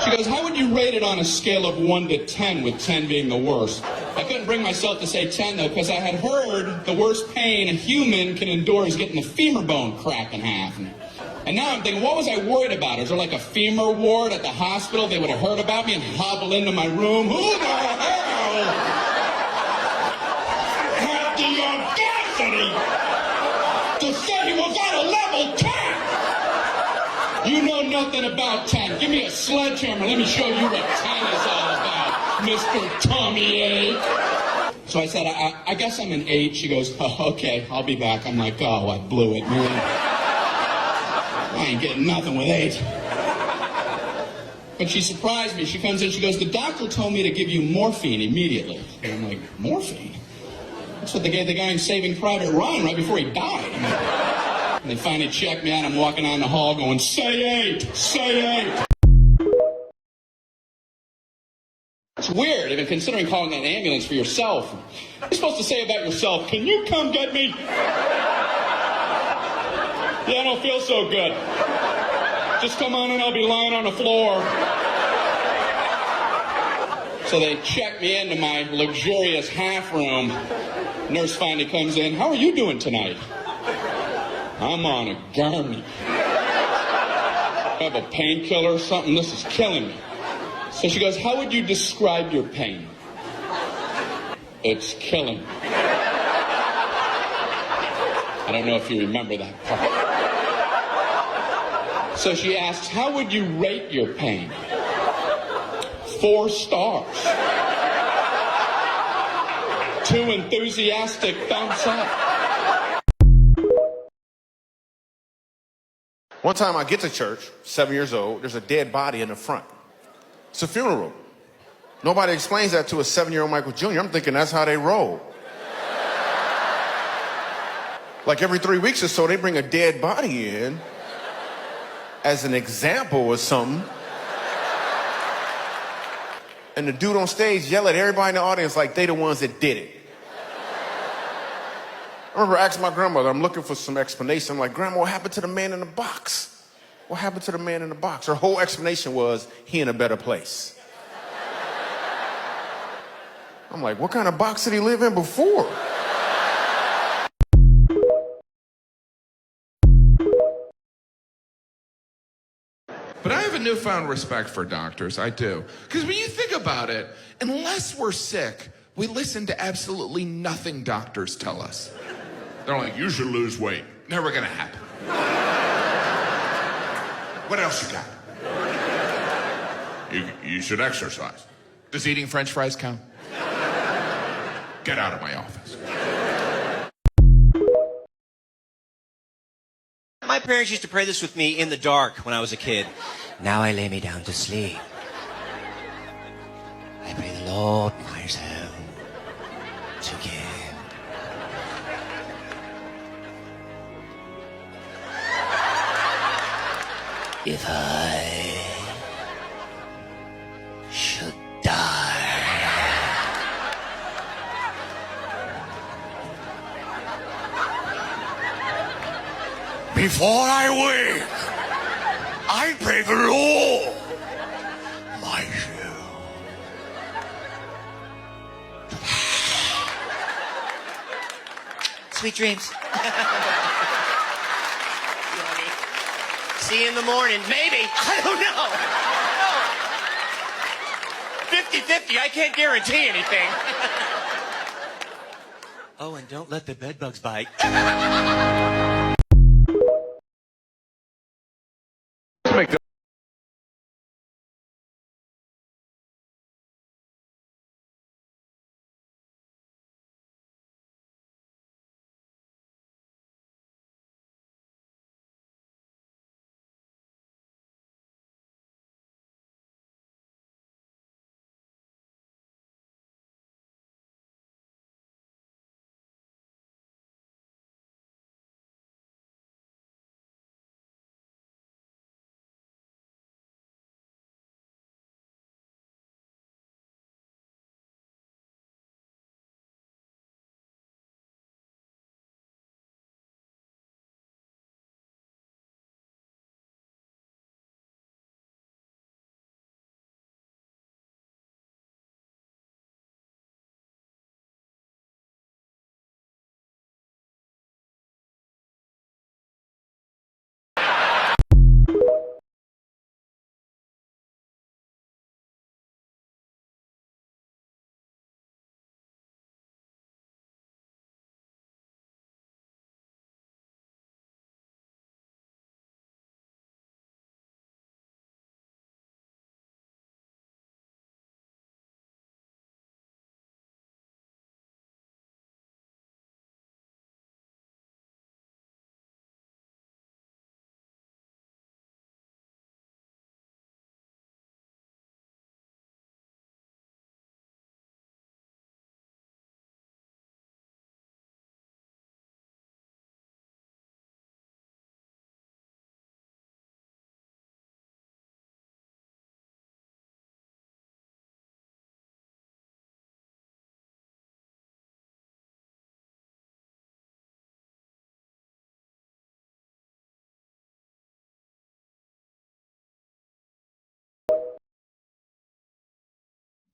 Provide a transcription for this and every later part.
She goes, how would you rate it on a scale of 1 to 10, with 10 being the worst? I couldn't bring myself to say 10, though, because I had heard the worst pain a human can endure is getting the femur bone cracked in half. And now I'm thinking, what was I worried about? Is there like a femur ward at the hospital? They would have heard about me and hobble into my room. Who the hell had the audacity to say he was on a level 10? You know nothing about 10. Give me a sledgehammer. Let me show you what 10 is all about, Mr. Tommy 8. So I said, I guess I'm an 8. She goes, oh, okay, I'll be back. I'm like, oh, I blew it, man. I ain't getting nothing with 8. But she surprised me. She comes in, she goes, the doctor told me to give you morphine immediately. And I'm like, morphine? That's what they gave the guy in Saving Private Ryan right before he died. And they finally checked me out. I'm walking down the hall going, say 8, say 8. It's weird, even considering calling an ambulance for yourself. You're supposed to say about yourself, can you come get me? Yeah, I don't feel so good. Just come on and I'll be lying on the floor. So they check me into my luxurious half room. Nurse finally comes in. How are you doing tonight? I'm on a gurney. I have a painkiller or something. This is killing me. So she goes, how would you describe your pain? It's killing me. I don't know if you remember that part. So she asks, how would you rate your pain? 4 stars. 2 enthusiastic thumbs up. One time I get to church, 7 years old, there's a dead body in the front. It's a funeral. Nobody explains that to a 7-year-old Michael Jr. I'm thinking that's how they roll. Like every 3 weeks or so, they bring a dead body in as an example or something. And the dude on stage yell at everybody in the audience like they the ones that did it. I remember asking my grandmother, I'm looking for some explanation. I'm like, Grandma, what happened to the man in the box? What happened to the man in the box? Her whole explanation was, he in a better place. I'm like, what kind of box did he live in before? But I have a newfound respect for doctors, I do. Because when you think about it, unless we're sick, we listen to absolutely nothing doctors tell us. They're like, you should lose weight. Never gonna happen. What else you got? You should exercise. Does eating French fries count? Get out of my office. My parents used to pray this with me in the dark when I was a kid. Now I lay me down to sleep. I pray the Lord my soul to give. If I should die, before I wake, I pray the Lord my soul. Sweet dreams. See you in the morning. Maybe. I don't know. 50-50. I can't guarantee anything. Oh, and don't let the bedbugs bite.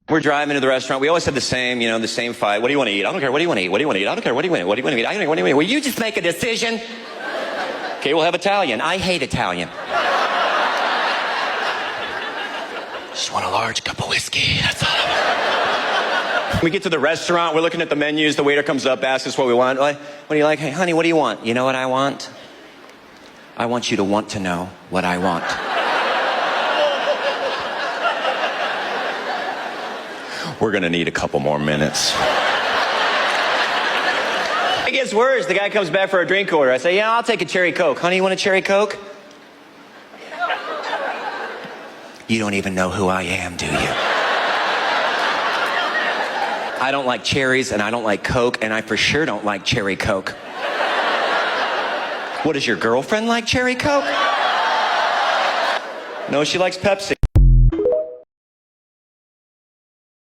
We're driving to the restaurant. We always have the same, the same fight. What do you want to eat? I don't care. What do you want to eat? What do you want to eat? I don't care. What do you want to eat? What do you want to eat? I don't care. What do you want to eat? Will you just make a decision? Okay, we'll have Italian. I hate Italian. Just want a large cup of whiskey. That's all I want. We get to the restaurant. We're looking at the menus. The waiter comes up, asks us what we want. What do you like? Hey, honey, what do you want? You know what I want? I want you to want to know what I want. We're gonna need a couple more minutes. It gets worse. The guy comes back for a drink order. I say, yeah, I'll take a cherry Coke. Honey, you want a cherry Coke? You don't even know who I am, do you? I don't like cherries, and I don't like Coke, and I for sure don't like cherry Coke. What, does your girlfriend like cherry Coke? No, she likes Pepsi.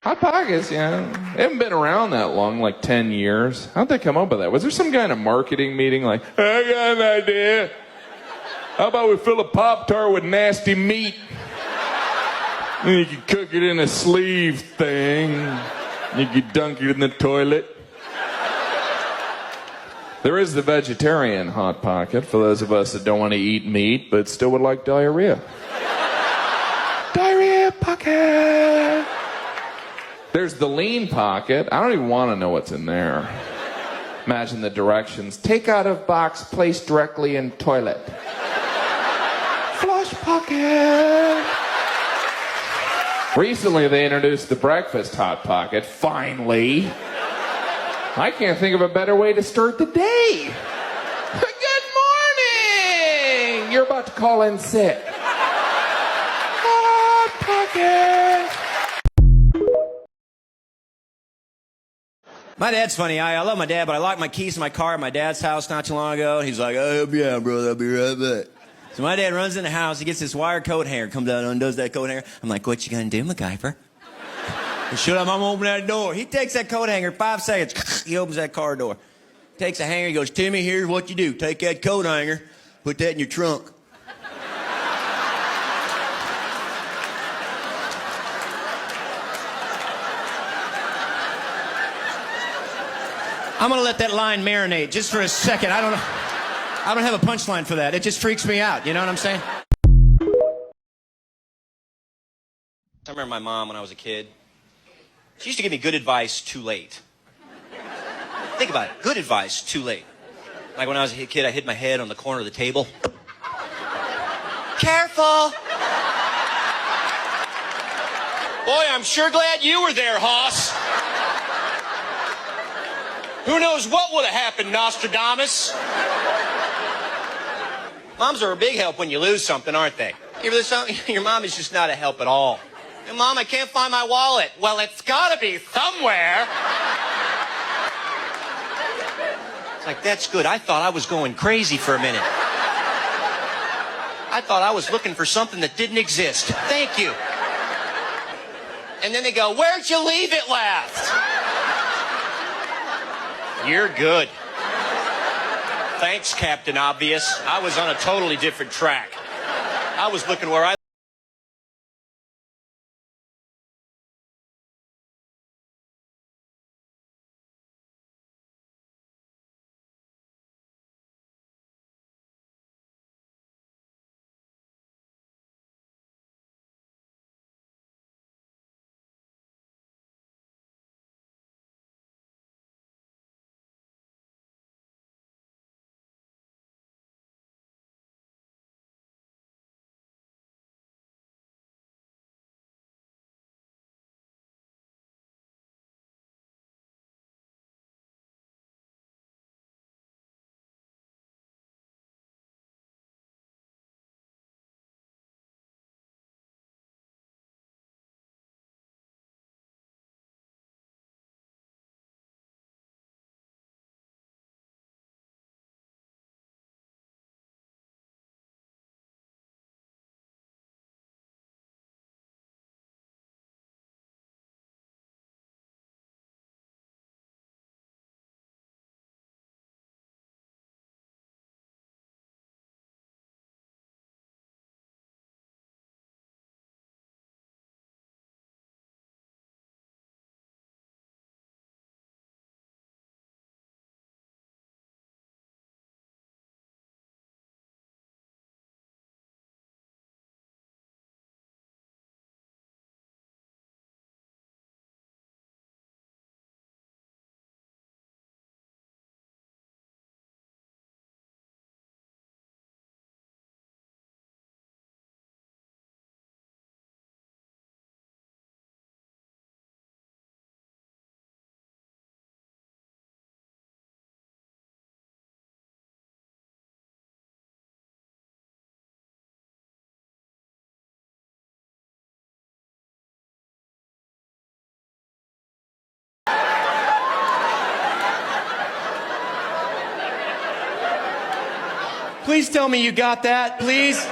Hot Pockets, they haven't been around that long, like 10 years. How'd they come up with that? Was there some kind of marketing meeting like, I got an idea. How about we fill a Pop-Tart with nasty meat? And you could cook it in a sleeve thing. You could dunk it in the toilet. There is the vegetarian Hot Pocket for those of us that don't want to eat meat but still would like diarrhea. Diarrhea pocket. There's the lean pocket. I don't even want to know what's in there. Imagine the directions. Take out of box, place directly in toilet. Flush pocket. Recently they introduced the breakfast Hot Pocket. Finally. I can't think of a better way to start the day. Good morning. You're about to call in sick. Hot Pocket. My dad's funny. I love my dad, but I locked my keys in my car at my dad's house not too long ago. He's like, I'll help you out, brother. I'll be right back. So my dad runs in the house. He gets this wire coat hanger, comes out and undoes that coat hanger. I'm like, what you gonna do, MacGyver? Shut up, I'm gonna open that door. He takes that coat hanger, 5 seconds. He opens that car door. Takes a hanger, he goes, Timmy, here's what you do. Take that coat hanger, put that in your trunk. I'm gonna let that line marinate just for a second. I don't have a punchline for that. It just freaks me out. You know what I'm saying? I remember my mom when I was a kid. She used to give me good advice too late. Think about it. Good advice too late. Like when I was a kid, I hit my head on the corner of the table. Careful! Boy, I'm sure glad you were there, Hoss. Who knows what would have happened, Nostradamus? Moms are a big help when you lose something, aren't they? Your mom is just not a help at all. Hey, Mom, I can't find my wallet. Well, it's gotta be somewhere. It's like, that's good. I thought I was going crazy for a minute. I thought I was looking for something that didn't exist. Thank you. And then they go, where'd you leave it last? You're good. Thanks, Captain Obvious. I was on a totally different track. I was looking where I Please tell me you got that, please.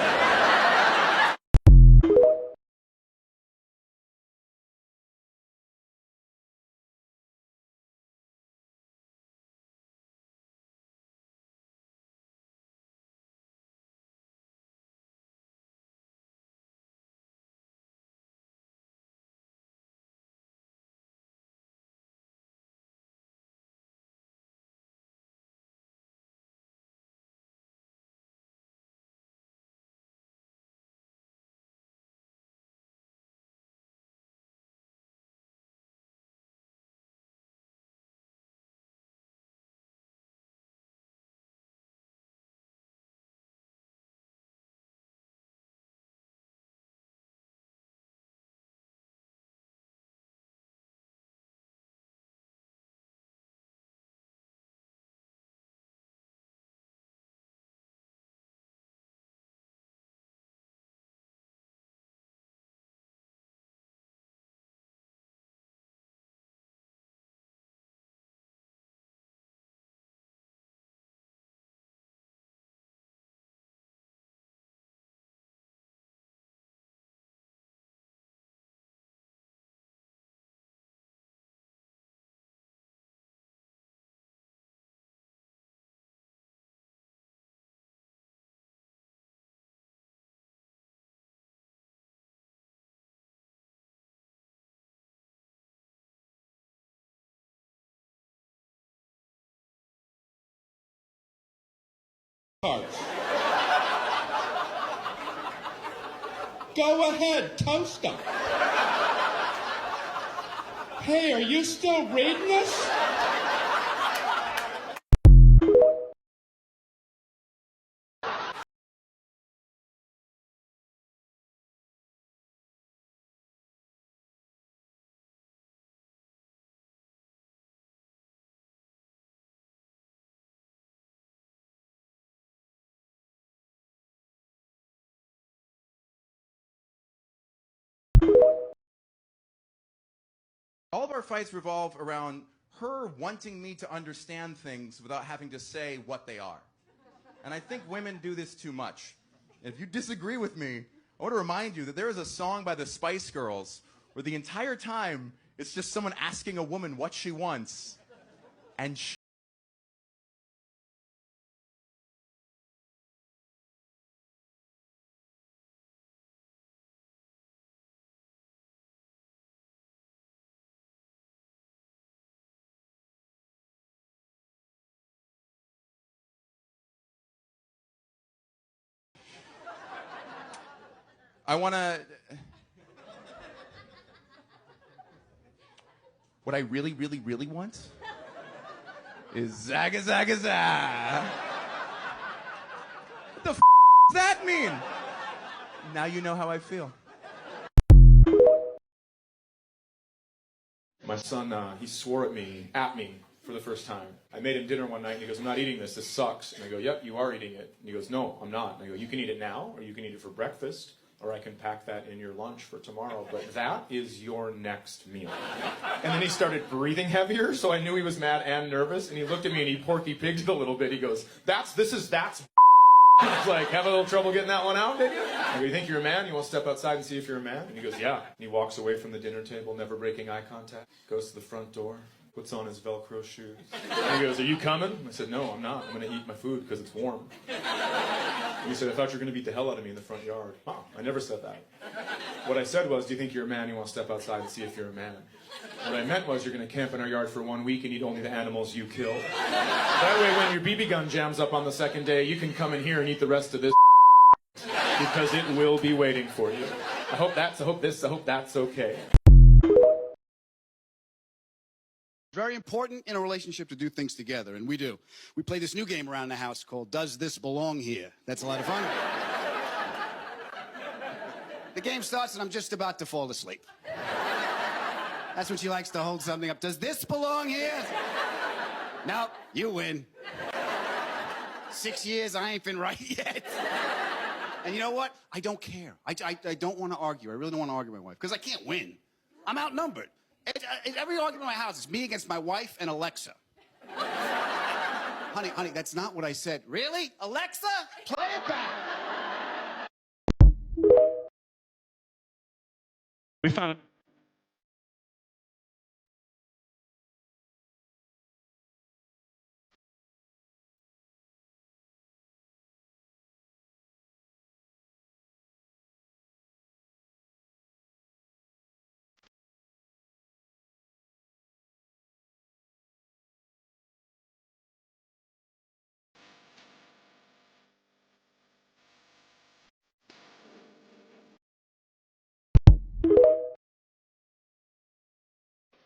Cards. Go ahead, toast them. Hey, are you still reading this? All of our fights revolve around her wanting me to understand things without having to say what they are. And I think women do this too much. If you disagree with me, I want to remind you that there is a song by the Spice Girls where the entire time it's just someone asking a woman what she wants, and I want to... What I really, really, really want is zaga, zaga, za. What the f*** does that mean? Now you know how I feel. My son, he swore at me for the first time. I made him dinner one night and he goes, I'm not eating this, this sucks. And I go, yep, you are eating it. And he goes, no, I'm not. And I go, you can eat it now, or you can eat it for breakfast, or I can pack that in your lunch for tomorrow, but that is your next meal. And then he started breathing heavier, so I knew he was mad and nervous, and he looked at me and he Porky Pigged a little bit. He goes, that's I was like, have a little trouble getting that one out, did you? I go, you think you're a man? You want to step outside and see if you're a man? And he goes, yeah. And he walks away from the dinner table, never breaking eye contact, goes to the front door, puts on his Velcro shoes. And he goes, are you coming? I said, no, I'm not. I'm going to eat my food because it's warm. And he said, I thought you were going to beat the hell out of me in the front yard. Oh, I never said that. What I said was, do you think you're a man? You want to step outside and see if you're a man? What I meant was, you're going to camp in our yard for 1 week and eat only the animals you kill. That way, when your BB gun jams up on the second day, you can come in here and eat the rest of this because it will be waiting for you. I hope that's okay. It's very important in a relationship to do things together, and we do. We play this new game around the house called Does This Belong Here? That's a lot of fun. The game starts and I'm just about to fall asleep. That's when she likes to hold something up. Does this belong here? No, you win. 6 years, I ain't been right yet. And you know what? I don't care. I don't want to argue. I really don't want to argue with my wife, because I can't win. I'm outnumbered. Every argument in my house is me against my wife and Alexa. Honey, that's not what I said. Really? Alexa, play it back. We found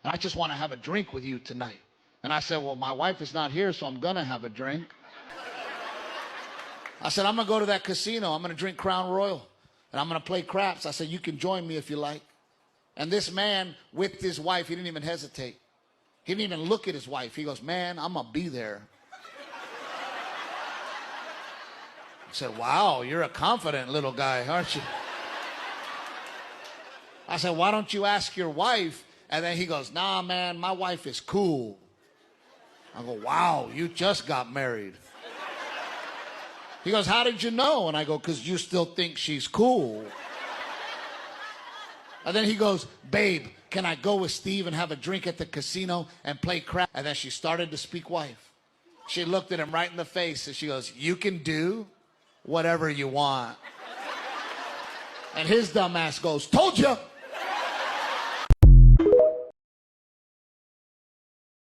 I just want to have a drink with you tonight. And I said, well, my wife is not here, so I'm going to have a drink. I said, I'm going to go to that casino. I'm going to drink Crown Royal. And I'm going to play craps. I said, you can join me if you like. And this man, with his wife, he didn't even hesitate. He didn't even look at his wife. He goes, man, I'm going to be there. I said, wow, you're a confident little guy, aren't you? I said, why don't you ask your wife? And then he goes, nah, man, my wife is cool. I go, wow, you just got married. He goes, how did you know? And I go, because you still think she's cool. And then he goes, babe, can I go with Steve and have a drink at the casino and play crap? And then she started to speak wife. She looked at him right in the face and she goes, you can do whatever you want. And his dumb ass goes, told you.